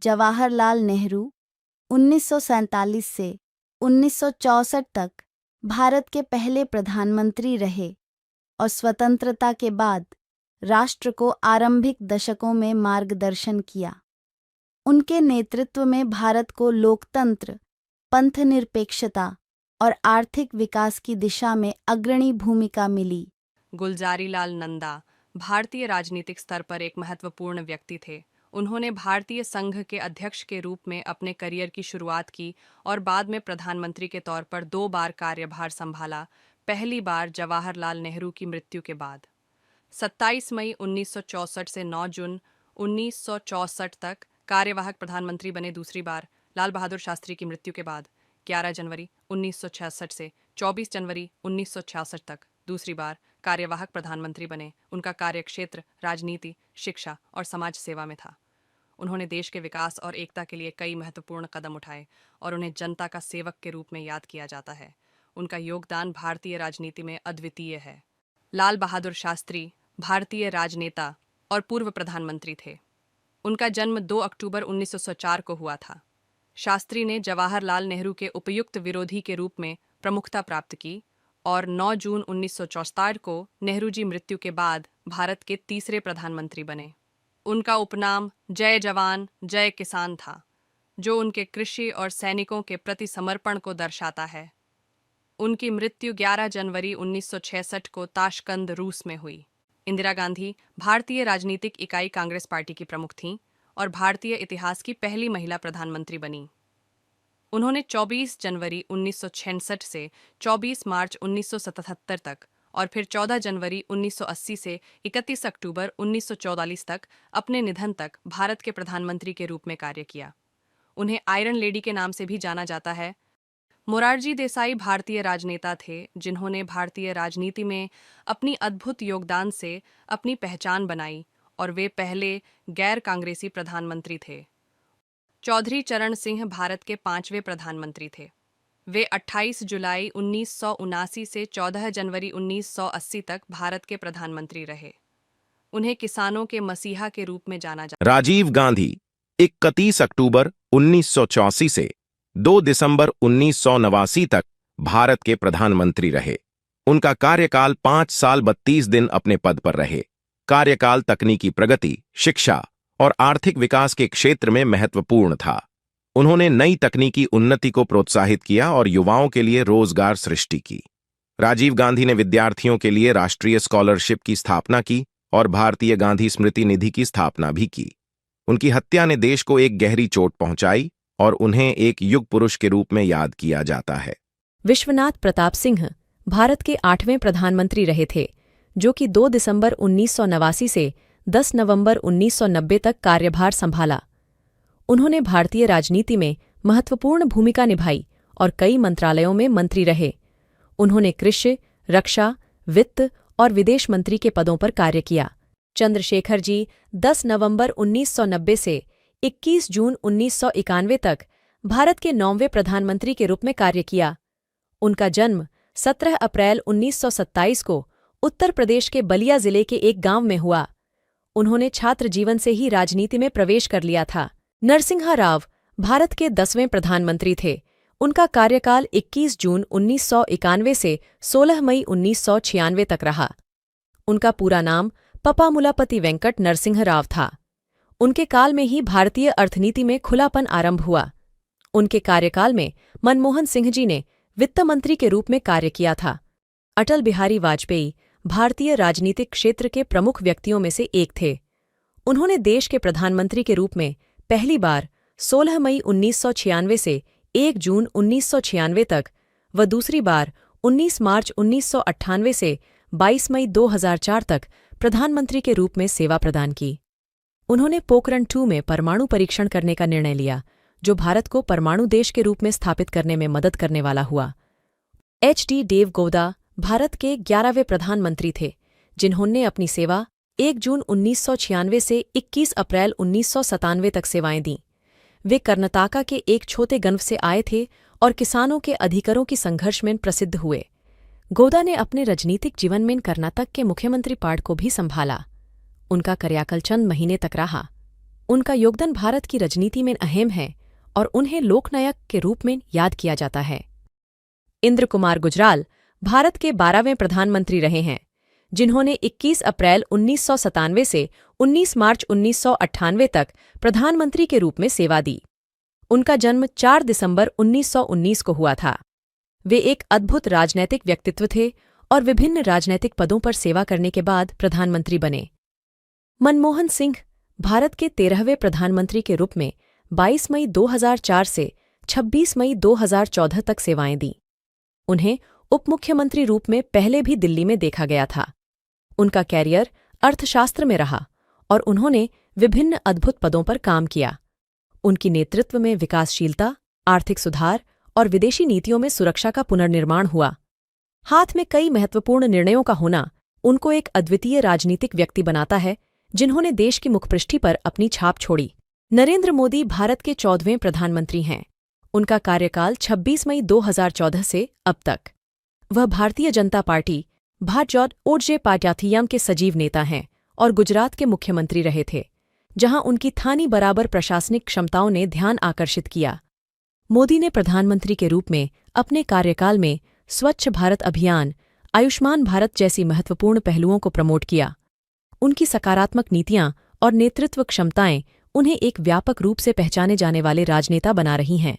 जवाहरलाल नेहरू 1947 से 1964 तक भारत के पहले प्रधानमंत्री रहे और स्वतंत्रता के बाद राष्ट्र को आरंभिक दशकों में मार्गदर्शन किया। उनके नेतृत्व में भारत को लोकतंत्र, पंथनिरपेक्षता और आर्थिक विकास की दिशा में अग्रणी भूमिका मिली। गुलजारीलाल नंदा भारतीय राजनीतिक स्तर पर एक महत्वपूर्ण व्यक्ति थे। उन्होंने भारतीय संघ के अध्यक्ष के रूप में अपने करियर की शुरुआत की और बाद में प्रधानमंत्री के तौर पर 2 बार कार्यभार संभाला, पहली बार जवाहरलाल नेहरू की मृत्यु के बाद। 27 मई 1964 से 9 जून 1964 तक कार्यवाहक प्रधानमंत्री बने। दूसरी बार लाल बहादुर शास्त्री की मृत्यु के बाद 11 जनवरी 1966 से 24 जनवरी 1966 तक दूसरी बार कार्यवाहक प्रधानमंत्री बने। उनका कार्यक्षेत्र राजनीति, शिक्षा और समाज सेवा में था। उन्होंने देश के विकास और एकता के लिए कई महत्वपूर्ण कदम उठाए और उन्हें जनता का सेवक के रूप में याद किया जाता है। उनका योगदान भारतीय राजनीति में अद्वितीय है। लाल बहादुर शास्त्री भारतीय राजनेता और पूर्व प्रधानमंत्री थे। उनका जन्म 2 अक्टूबर 1904 को हुआ था। शास्त्री ने जवाहरलाल नेहरू के उपयुक्त विरोधी के रूप में प्रमुखता प्राप्त की और 9 जून 1964 को नेहरू जी मृत्यु के बाद भारत के तीसरे प्रधानमंत्री बने। उनका उपनाम जय जवान जय किसान था, जो उनके कृषि और सैनिकों के प्रति समर्पण को दर्शाता है। उनकी मृत्यु 11 जनवरी 1966 को ताशकंद, रूस में हुई। इंदिरा गांधी भारतीय राजनीतिक इकाई कांग्रेस पार्टी की प्रमुख थीं और भारतीय इतिहास की पहली महिला प्रधानमंत्री बनी। उन्होंने 24 जनवरी 1966 से 24 मार्च 1977 तक और फिर 14 जनवरी 1980 से 31 अक्टूबर 1944 तक अपने निधन तक भारत के प्रधानमंत्री के रूप में कार्य किया। उन्हें आयरन लेडी के नाम से भी जाना जाता है। मोरारजी देसाई भारतीय राजनेता थे जिन्होंने भारतीय राजनीति में अपनी अद्भुत योगदान से अपनी पहचान बनाई और वे पहले गैर कांग्रेसी प्रधानमंत्री थे। चौधरी चरण सिंह भारत के 5वें प्रधानमंत्री थे। वे 28 जुलाई 1979 से 14 जनवरी 1980 तक भारत के प्रधानमंत्री रहे। उन्हें किसानों के मसीहा के रूप में जाना जाता। राजीव गांधी 31 अक्टूबर 1984 से 2 दिसंबर 1989 तक भारत के प्रधानमंत्री रहे। उनका कार्यकाल 5 साल 32 दिन अपने पद पर रहे। कार्यकाल तकनीकी प्रगति, शिक्षा और आर्थिक विकास के क्षेत्र में महत्वपूर्ण था। उन्होंने नई तकनीकी उन्नति को प्रोत्साहित किया और युवाओं के लिए रोजगार सृष्टि की। राजीव गांधी ने विद्यार्थियों के लिए राष्ट्रीय स्कॉलरशिप की स्थापना की और भारतीय गांधी स्मृति निधि की स्थापना भी की। उनकी हत्या ने देश को एक गहरी चोट पहुंचाई और उन्हें एक युग पुरुष के रूप में याद किया जाता है। विश्वनाथ प्रताप सिंह भारत के 8वें प्रधानमंत्री रहे थे, जो कि 2 दिसंबर 1989 से 10 नवंबर 1990 तक कार्यभार संभाला। उन्होंने भारतीय राजनीति में महत्वपूर्ण भूमिका निभाई और कई मंत्रालयों में मंत्री रहे। उन्होंने कृषि, रक्षा, वित्त और विदेश मंत्री के पदों पर कार्य किया। चंद्रशेखर जी 10 नवंबर 1990 से 21 जून 1991 तक भारत के 9वें प्रधानमंत्री के रूप में कार्य किया। उनका जन्म 17 अप्रैल 1927 को उत्तर प्रदेश के बलिया जिले के एक गांव में हुआ। उन्होंने छात्र जीवन से ही राजनीति में प्रवेश कर लिया था। नरसिम्हा राव भारत के 10वें प्रधानमंत्री थे। उनका कार्यकाल 21 जून 1991 से 16 मई 1996 तक रहा। उनका पूरा नाम पपामुलापति वेंकट नरसिंह राव था। उनके काल में ही भारतीय अर्थनीति में खुलापन आरंभ हुआ। उनके कार्यकाल में मनमोहन सिंह जी ने वित्त मंत्री के रूप में कार्य किया था। अटल बिहारी वाजपेयी भारतीय राजनीतिक क्षेत्र के प्रमुख व्यक्तियों में से एक थे। उन्होंने देश के प्रधानमंत्री के रूप में पहली बार 16 मई 1996 से 1 जून 1996 तक व दूसरी बार 19 मार्च 1998 से 22 मई 2004 तक प्रधानमंत्री के रूप में सेवा प्रदान की। उन्होंने पोखरण 2 में परमाणु परीक्षण करने का निर्णय लिया, जो भारत को परमाणु देश के रूप में स्थापित करने में मदद करने वाला हुआ। HD देवगौड़ा भारत के 11वें प्रधानमंत्री थे, जिन्होंने अपनी सेवा 1 जून 1996 से 21 अप्रैल 1997 तक सेवाएं दीं। वे कर्नाटका के एक छोटे गंव से आए थे और किसानों के अधिकारों की संघर्ष में प्रसिद्ध हुए। गौड़ा ने अपने राजनीतिक जीवन में कर्नाटक के मुख्यमंत्री पद को भी संभाला। उनका कार्यकाल चंद महीने तक रहा। उनका योगदान भारत की राजनीति में अहम है और उन्हें लोकनायक के रूप में याद किया जाता है। इंद्र कुमार गुजराल भारत के 12वें प्रधानमंत्री रहे हैं, जिन्होंने 21 अप्रैल 1997 से 19 मार्च 1998 तक प्रधानमंत्री के रूप में सेवा दी। उनका जन्म 4 दिसंबर 1919 को हुआ था। वे एक अद्भुत राजनैतिक व्यक्तित्व थे और विभिन्न राजनैतिक पदों पर सेवा करने के बाद प्रधानमंत्री बने। मनमोहन सिंह भारत के 13वें प्रधानमंत्री के रूप में 22 मई 2004 से 26 मई 2014 तक सेवाएं दी। उन्हें उप मुख्यमंत्री रूप में पहले भी दिल्ली में देखा गया था। उनका कैरियर अर्थशास्त्र में रहा और उन्होंने विभिन्न अद्भुत पदों पर काम किया। उनकी नेतृत्व में विकासशीलता, आर्थिक सुधार और विदेशी नीतियों में सुरक्षा का पुनर्निर्माण हुआ। हाथ में कई महत्वपूर्ण निर्णयों का होना उनको एक अद्वितीय राजनीतिक व्यक्ति बनाता है, जिन्होंने देश की मुखपृष्ठि पर अपनी छाप छोड़ी। नरेंद्र मोदी भारत के 14वें प्रधानमंत्री हैं। उनका कार्यकाल 26 मई 2014 से अब तक। वह भारतीय जनता पार्टी भाजपा पार्टी के सजीव नेता हैं और गुजरात के मुख्यमंत्री रहे थे, जहां उनकी थानी बराबर प्रशासनिक क्षमताओं ने ध्यान आकर्षित किया। मोदी ने प्रधानमंत्री के रूप में अपने कार्यकाल में स्वच्छ भारत अभियान, आयुष्मान भारत जैसी महत्वपूर्ण पहलुओं को प्रमोट किया। उनकी सकारात्मक नीतियां और नेतृत्व क्षमताएं उन्हें एक व्यापक रूप से पहचाने जाने वाले राजनेता बना रही हैं।